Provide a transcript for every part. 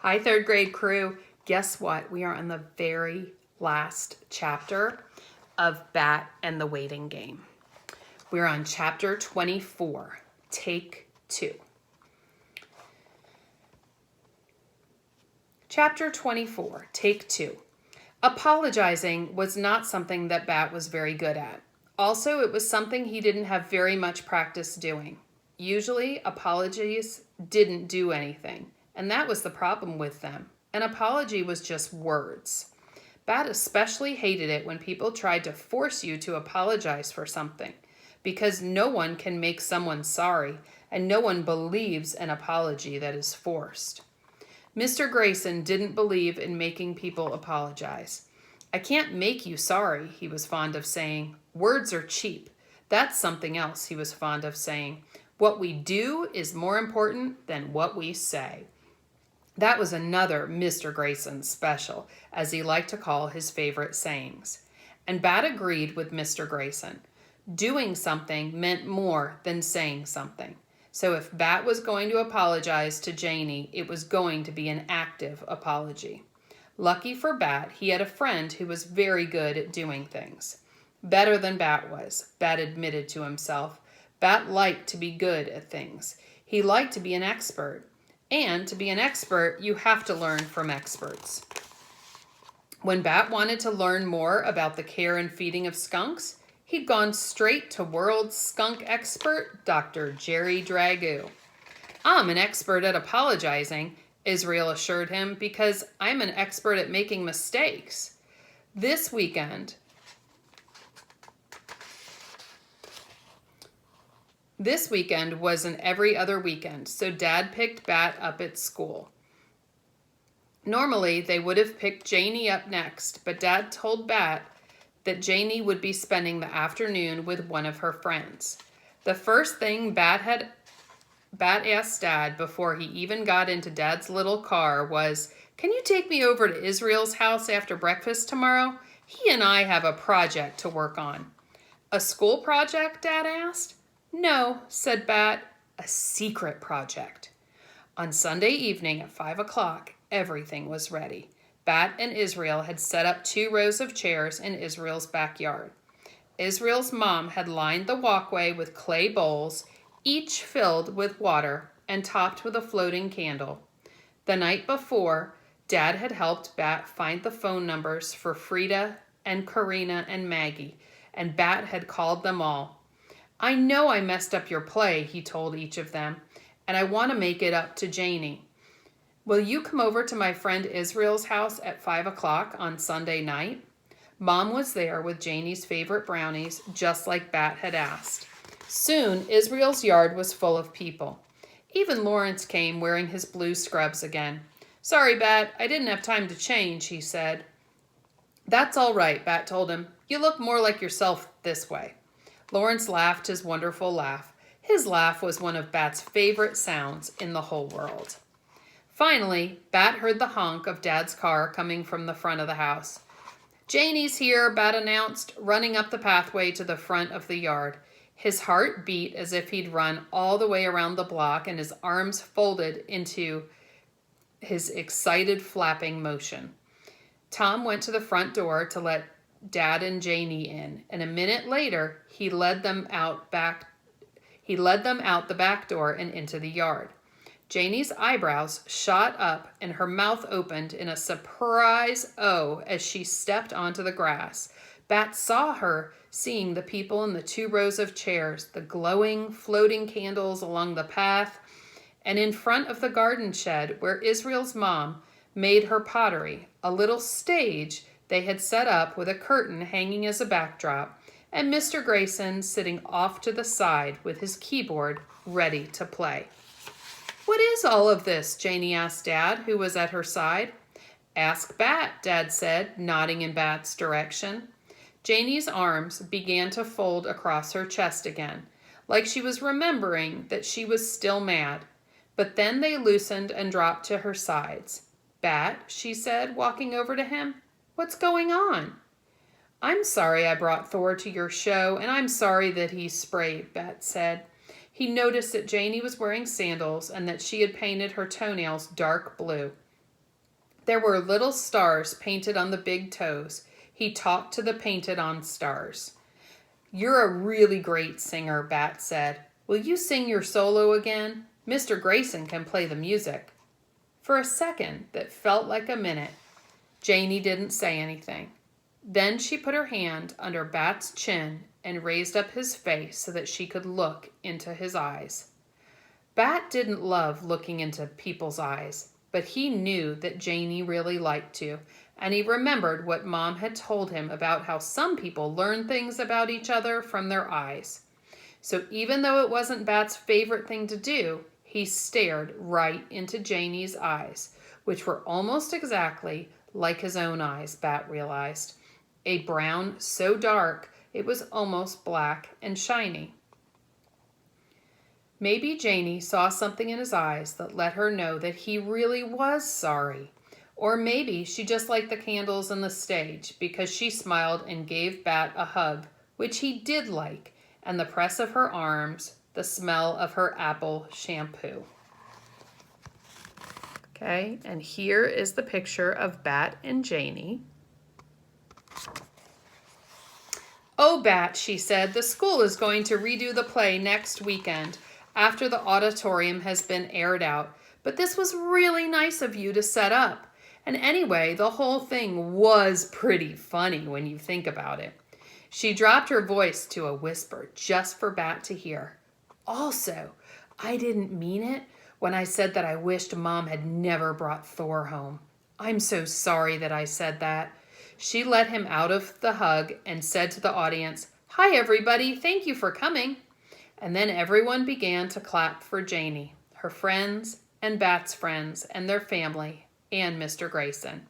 Hi, third grade crew. Guess what? We are on the very last chapter of Bat and the Waiting Game. We're on chapter 24, take 2. Chapter 24, take 2. Apologizing was not something that Bat was very good at. Also, it was something he didn't have very much practice doing. Usually, apologies didn't do anything, and that was the problem with them. An apology was just words. Bat especially hated it when people tried to force you to apologize for something, because no one can make someone sorry, and no one believes an apology that is forced. Mr. Grayson didn't believe in making people apologize. I can't make you sorry, he was fond of saying. Words are cheap. That's something else he was fond of saying. What we do is more important than what we say. That was another Mr. Grayson special, as he liked to call his favorite sayings. And Bat agreed with Mr. Grayson. Doing something meant more than saying something. So if Bat was going to apologize to Janie, it was going to be an active apology. Lucky for Bat, he had a friend who was very good at doing things. Better than Bat was, Bat admitted to himself. Bat liked to be good at things. He liked to be an expert. And to be an expert, you have to learn from experts. When Bat wanted to learn more about the care and feeding of skunks, he'd gone straight to world skunk expert Dr. Jerry Dragoo. I'm an expert at apologizing, Israel assured him, because I'm an expert at making mistakes. This weekend was an every other weekend, so Dad picked Bat up at school. Normally, they would have picked Janie up next, but Dad told Bat that Janie would be spending the afternoon with one of her friends. The first thing Bat asked Dad before he even got into Dad's little car was, "Can you take me over to Israel's house after breakfast tomorrow? He and I have a project to work on." "A school project?" Dad asked. "No," said Bat, "a secret project." On Sunday evening at 5 o'clock, everything was ready. Bat and Israel had set up 2 rows of chairs in Israel's backyard. Israel's mom had lined the walkway with clay bowls, each filled with water and topped with a floating candle. The night before, Dad had helped Bat find the phone numbers for Frida and Karina and Maggie, and Bat had called them all. "I know I messed up your play," he told each of them, "and I want to make it up to Janie. Will you come over to my friend Israel's house at 5 o'clock on Sunday night?" Mom was there with Janie's favorite brownies, just like Bat had asked. Soon, Israel's yard was full of people. Even Lawrence came wearing his blue scrubs again. "Sorry, Bat, I didn't have time to change," he said. "That's all right," Bat told him. "You look more like yourself this way." Lawrence laughed his wonderful laugh. His laugh was one of Bat's favorite sounds in the whole world. Finally, Bat heard the honk of Dad's car coming from the front of the house. "Janie's here," Bat announced, running up the pathway to the front of the yard. His heart beat as if he'd run all the way around the block, and his arms folded into his excited flapping motion. Tom went to the front door to let Dad and Janie in, and a minute later, he led them out the back door and into the yard. Janie's eyebrows shot up and her mouth opened in a surprise "oh" as she stepped onto the grass. Bat saw her seeing the people in the 2 rows of chairs, the glowing, floating candles along the path, and in front of the garden shed where Israel's mom made her pottery, a little stage they had set up with a curtain hanging as a backdrop, and Mr. Grayson sitting off to the side with his keyboard ready to play. "What is all of this?" Janie asked Dad, who was at her side. "Ask Bat," Dad said, nodding in Bat's direction. Janie's arms began to fold across her chest again, like she was remembering that she was still mad. But then they loosened and dropped to her sides. "Bat," she said, walking over to him, "what's going on?" "I'm sorry I brought Thor to your show, and I'm sorry that he's sprayed," Bat said. He noticed that Janie was wearing sandals and that she had painted her toenails dark blue. There were little stars painted on the big toes. He talked to the painted-on stars. "You're a really great singer," Bat said. "Will you sing your solo again? Mr. Grayson can play the music." For a second that felt like a minute, Janie didn't say anything. Then she put her hand under Bat's chin and raised up his face so that she could look into his eyes. Bat didn't love looking into people's eyes, but he knew that Janie really liked to, and he remembered what Mom had told him about how some people learn things about each other from their eyes. So even though it wasn't Bat's favorite thing to do, he stared right into Janie's eyes, which were almost exactly like his own eyes, Bat realized. A brown so dark it was almost black and shiny. Maybe Janie saw something in his eyes that let her know that he really was sorry. Or maybe she just liked the candles and the stage because she smiled and gave Bat a hug, which he did like, and the press of her arms, the smell of her apple shampoo. Okay, and here is the picture of Bat and Janie. "Oh, Bat," she said, "the school is going to redo the play next weekend after the auditorium has been aired out. But this was really nice of you to set up. And anyway, the whole thing was pretty funny when you think about it." She dropped her voice to a whisper just for Bat to hear. "Also, I didn't mean it when I said that I wished Mom had never brought Thor home. I'm so sorry that I said that." She let him out of the hug and said to the audience, "Hi, everybody. Thank you for coming." And then everyone began to clap for Janie, her friends, and Bat's friends, and their family, and Mr. Grayson.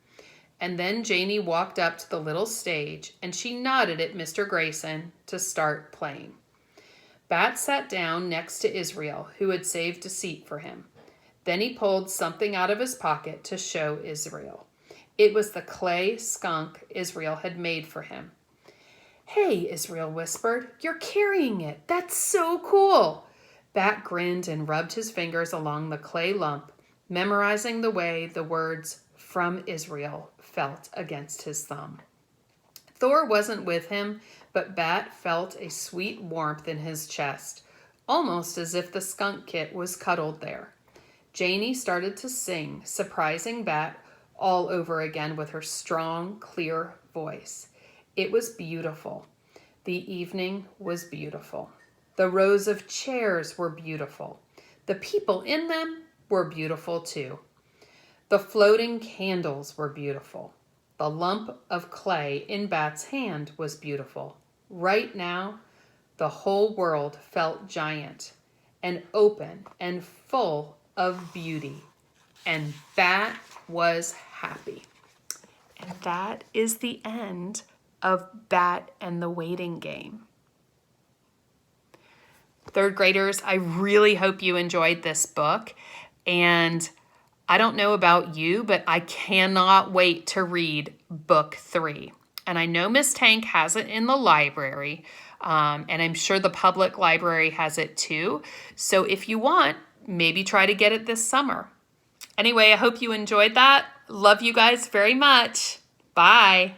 And then Janie walked up to the little stage, and she nodded at Mr. Grayson to start playing. Bat sat down next to Israel, who had saved a seat for him. Then he pulled something out of his pocket to show Israel. It was the clay skunk Israel had made for him. "Hey," Israel whispered, "you're carrying it. That's so cool." Bat grinned and rubbed his fingers along the clay lump, memorizing the way the words "from Israel" felt against his thumb. Thor wasn't with him, but Bat felt a sweet warmth in his chest, almost as if the skunk kit was cuddled there. Janie started to sing, surprising Bat all over again with her strong, clear voice. It was beautiful. The evening was beautiful. The rows of chairs were beautiful. The people in them were beautiful too. The floating candles were beautiful. The lump of clay in Bat's hand was beautiful. Right now, the whole world felt giant and open and full of beauty. And Bat was happy. And that is the end of Bat and the Waiting Game. Third graders, I really hope you enjoyed this book. And I don't know about you, but I cannot wait to read book 3. And I know Miss Tank has it in the library, and I'm sure the public library has it too. So if you want, maybe try to get it this summer. Anyway, I hope you enjoyed that. Love you guys very much. Bye.